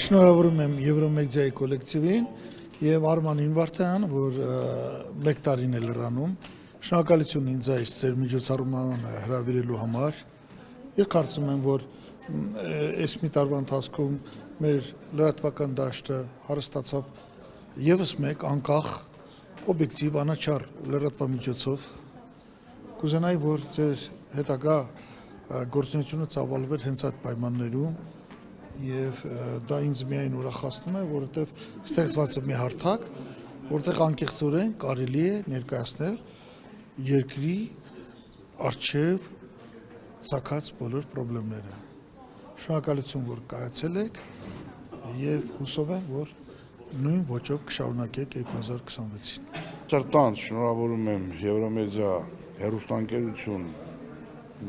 Շնորհավորում եմ Եվրոմեդիայի կոլեկտիվին եւ Արմանին Վարդանյան, որ մեկ տարին է լրանում։ Շնորհակալություն ինձ այս ձեր միջոցառմանը հրավիրելու համար։ Ես կարծում եմ, որ այս մի տարվա ընթացքում մեր լրատվական դաշտը հարստացավ եւս մեկ անկախ օբյեկտիվ անաչառ լրատվամիջոցով։ Կուզենայի, որ ձեր հետագա գործունեությունը ծավալվեր հենց այդ պայմաններում եւ դա ինձ միայն ուրախացնում է, որովհետեւ ստեղծված է մի հարթակ, որտեղ անկեղծորեն կարելի է ներկայացնել երկրի առջև ցակած բոլոր խնդիրները։ Շնորհակալություն, որ կայացել եք եւ հուսով եմ, որ նույն ոճով կշարունակեք 2026-ին։ Սրտանց շնորհավորում եմ Եվրոմեդիա հեռուստաընկերություն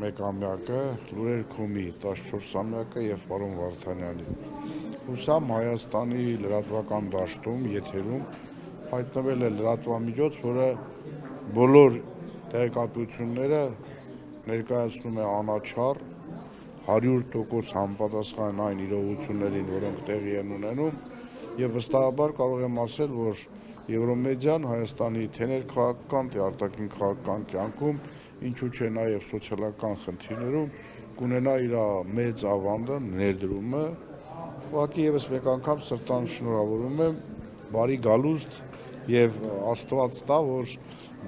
մեկամյակը, Լուրեր Քոմի 14-ամյակը եւ պարոն Վարդանյանին։ Հուսամ Հայաստանի լրատվական դաշտում, եթերում հայտնվել է լրատվամիջոց, որը բոլոր տեղեկատվությունները ներկայացնում է անաչառ 100% համապատասխան այն իրողություններին, որոնք տեղի են ունենում, եւ վստահաբար կարող եմ ասել, որ Եվրոմեդիան Հայաստանի թե ներքաղաքական, թե արտաքին քաղաքական կյանքում, ինչու չէ նաեւ սոցիալական խնդիրներում կունենա իր մեծ ավանդը, ներդրումը։ Ուղղակի եւս մեկ անգամ սրտանց շնորհավորում եմ, բարի գալուստ եւ Աստված տա, որ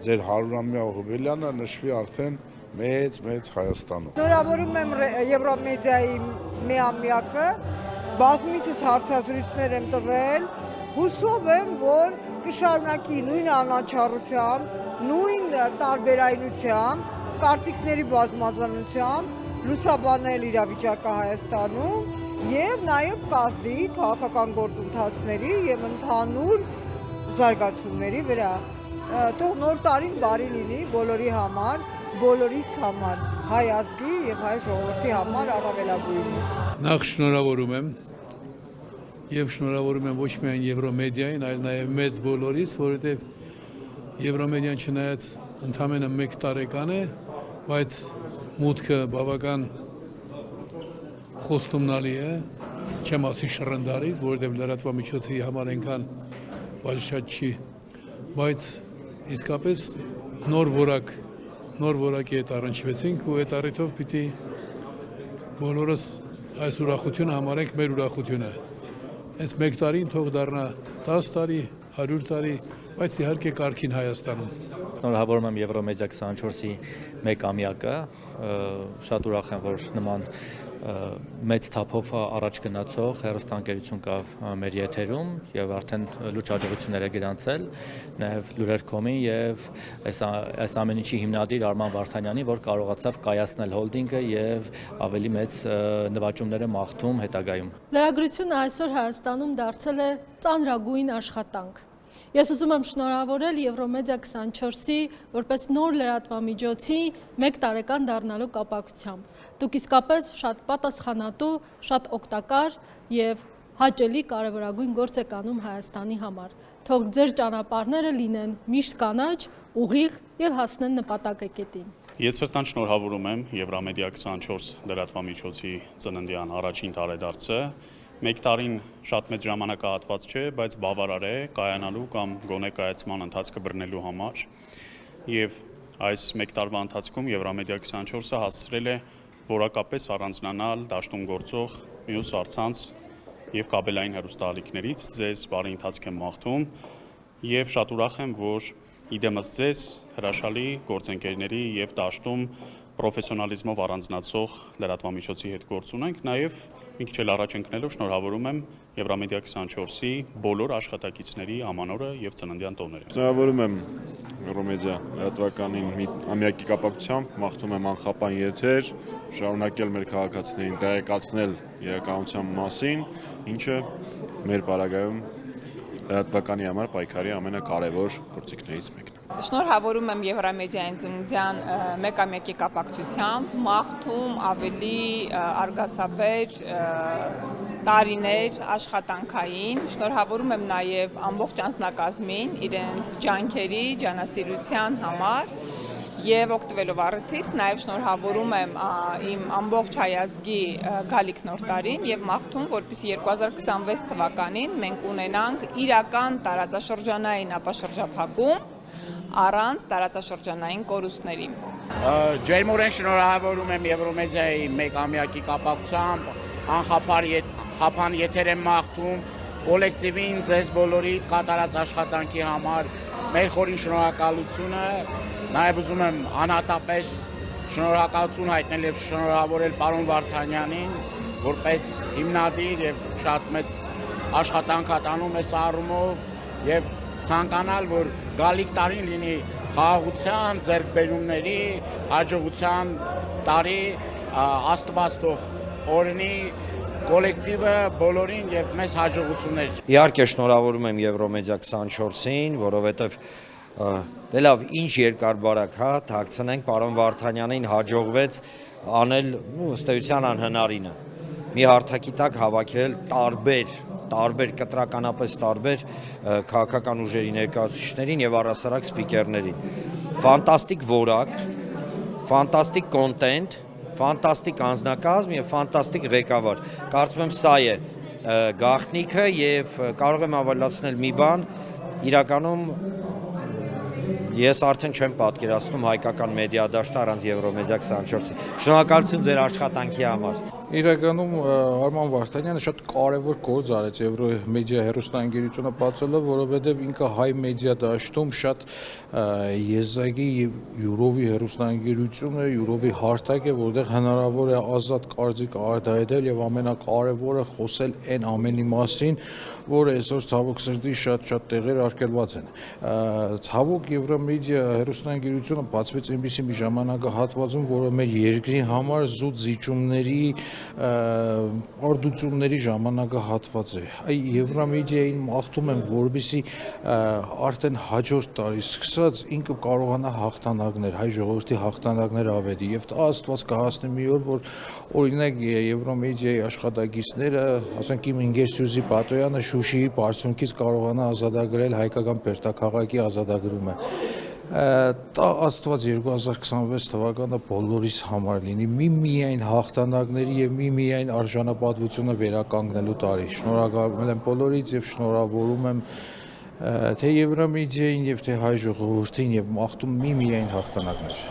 ձեր 100-ամյա հոբելյանը նշվի արդեն մեծ Հայաստանում։ Շնորհավորում եմ Եվրոմեդիայի միամյակը, բազմիցս հարցազրույցներ եմ տվել, հուսով եմ, որ կշարունակի նույն անաչառությամբ, նույն տարբերայնությամբ, կարծիքների բազմազանությամբ լուսաբանել իրավիճակը Հայաստանում եւ նաեւ կազմի քաղաքական գործընթացների եւ ընդհանուր զարգացումների վրա։ Թող նոր տարին բարի լինի բոլորի համար, բոլորիս համար, հայ ազգի եւ հայ ժողովրդի համար առավելագույնս։ Նախ շնորհավորում եմ եւ շնորհավորում եմ ոչ միայն Եվրոմեդիային, այլ նաեւ մեծ բոլորիս, որովհետեւ Եվրոմեդիան չնայած ընդամենը 1 տարեկան է, բայց մուտքը բավական խոստումնալի է, չեմ ասի շռնդալի, որովհետեւ լրատվամիջոցի համար այնքան բաժշատ չի, բայց իսկապես նոր որակի հետ առնչվեցինք ու այդ առիթով պիտի բոլորս այս ուրախությունը համարենք մեր ուրախությունը։ Այս 1 տարին թող դառնա 10 տարի, 100 տարի, բայց իհարկե կարգին Հայաստանում։ Շնորհավորում եմ Եվրոմեդիա 24-ի մեկամյակը, շատ ուրախ եմ, որ նման մեծ թափով առաջ գնացող հեռուստաընկերություն կա մեր եթերում եւ արդեն լուրջ հաջողություններ է գրանցել նաեւ Լուրեր Քոմի եւ այս ամեն ինչի հիմնադիր Արման Վարդանյանի, որ կարողացավ կայացնել հոլդինգը եւ ավելի մեծ նվաճումները մաղթում հետագայում։ Լրագրությունը այսօր Հայաստանում դարձել է ծանրագույն աշխատանք։ Ես ուզում եմ շնորհավորել Եվրոմեդիա 24-ի որպես նոր լրատվամիջոցի 1 տարեկան դառնալու կապակցությամբ։ Դուք իսկապես շատ պատասխանատու, շատ օգտակար եւ հաճելի կարևորագույն գործ եք անում Հայաստանի համար։ Թող ձեր ճանապարհները լինեն միշտ կանաչ, ուղիղ եւ հասնեն նպատակակետին։ Ես սրտանց շնորհավորում եմ Եվրոմեդիա 24 լրատվամիջոցի ծննդյան առաջին տարեդարձը։ 1 տարին շատ մեծ ժամանակահատված չէ, բայց բավարար է կայանալու կամ գոնե կայացման ընթացքը բռնելու համար։ Եվ այս 1 տարվա ընթացքում Եվրոմեդիա 24-ը հասցրել է որակապես առանձնանալ դաշտում գործող մյուս առցանց եւ կաբելային հեռուստաալիքներից։ Ձեզ բարի ընթացք եմ մաղթում եւ շատ ուրախ եմ, որ իդեմս ձեզ հրաշալի գործընկերների եւ դաշտում պրոֆեսիոնալիզմով առանձնացող լրատվամիջոցի հետ գործ ունենք, նաև մի քիչ էլ առաջ ընկնելով շնորհավորում եմ Եվրոմեդիա 24-ի բոլոր աշխատակիցների ամանորը եւ ծննդյան տոները։ Շնորհավորում եմ Եվրոմեդիա լրատվականին մի ամյակի կապակցությամբ, մաղթում եմ անխափան եթեր, շարունակել մեր քաղաքացիներին տեղեկացնել իրականության մասին, ինչը մեր պարագայում լրատվականի համար պայքարի ամենակարևոր գործիքներից մեկն է։ Շնորհավորում եմ Եվրոմեդիային ծննդյան մեկամյակի կապակցությամբ, մաղթում ավելի արգասաբեր տարիներ աշխատանքային, շնորհավորում եմ նաև ամբողջ անձնակազմին իրենց ջանքերի, ջանասիրության համար Եվ օգտվելով առիթից նաև շնորհավորում եմ իմ ամբողջ հայազգի գալիք նոր տարին եւ մաղթում, որպեսզի 2026 թվականին մենք ունենանք իրական տարածաշրջանային ապաշրջափակում առանց տարածաշրջանային կորուստների։ Ջերմորեն շնորհավորում եմ Եվրոմեդիայի մեկամյակի կապակցությամբ, անխափան եթեր եմ մաղթում կոլեկտիվին, ձեզ բոլորի կատարած աշխատանքի համար մեր խորին շնորհակալությունը, նաև ուզում եմ անհատապես շնորհակալություն հայտնել եւ շնորհավորել պարոն Վարդանյանին, որպես հիմնադիր եւ շատ մեծ աշխատանք ատանում այս առումով եւ ցանկանալ, որ գալիք տարին լինի խաղաղության, ձեռքբերումների, հաջողության տարի, Աստված թող օրհնի կոլեկտիվը բոլորին եւ մեզ հաջողություններ։ Իհարկե շնորհավորում եմ Եվրոմեդիա 24-ին, որովհետեւ դե լավ, ինչ երկար բարակ, հա, թաքցնենք, պարոն Վարդանյանին հաջողվեց անել ըստ էության անհնարինը։ Մի հարթակի տակ հավաքել տարբեր կտրականապես տարբեր քաղաքական ուժերի ներկայացուցիչներին եւ առասարակ սպիկերներին։ Ֆանտաստիկ որակ, ֆանտաստիկ կոնտենտ, ֆանտաստիկ անձնակազմ եւ ֆանտաստիկ ղեկավար։ Կարծում եմ սա է գաղտնիքը եւ կարող եմ ավելացնել մի բան, իրականում ես արդեն չեմ պատկերացնում հայկական մեդիա դաշտը առանց Եվրոմեդիա 24-ի։ Շնորհակալություն ձեր աշխատանքի համար։ Իրականում Արման Վարդանյանը շատ կարևոր գործ արեց Եվրոմեդիա հեռուստաընկերությունը բացելով, որովհետև ինքը հայ մեդիա դաշտում շատ եզակի եւ յուրովի հեռուստաընկերությունը յուրովի հարթակ է, որտեղ հնարավոր է ազատ կարծիք արտահայտել եւ ամենակարևորը խոսել այն ամենի մասին, որը այսօր ցավոք սրտի շատ տեղեր արգելված են։ Ցավոք Եվրոմեդիա հեռուստաընկերությունը բացվեց այնպիսի մի ժամանակահատվածում, որը մեր երկրի համար զուտ զիջումների արդյունքների ժամանակահատված է։ Այ Եվրոմեդիային մաղթում եմ, որպեսզի արդեն հաջորդ տարի սկսած ինքը կարողանա հաղթանակներ, հայ ժողովրդի հաղթանակներ ավետի եւ Աստված կհասնի մի օր, որ օրինակ Եվրոմեդիայի աշխատակիցները, ասենք իմ ընկեր Սյուզի Պատոյանը Շուշիի բարձունքից կարողանա ազատագրել հայկական Պերտաքաղաքի ազատագրումը։ Տա Աստված 2026 թվականը բոլորիս համար լինի միայն հաղթանակների եւ միայն արժանապատվությունը վերականգնելու տարի։ Շնորհակալ եմ բոլորից եւ շնորհավորում եմ թե Եվրոմեդիային եւ թե հայ ժողովրդին եւ մաղթում միայն հաղթանակներ։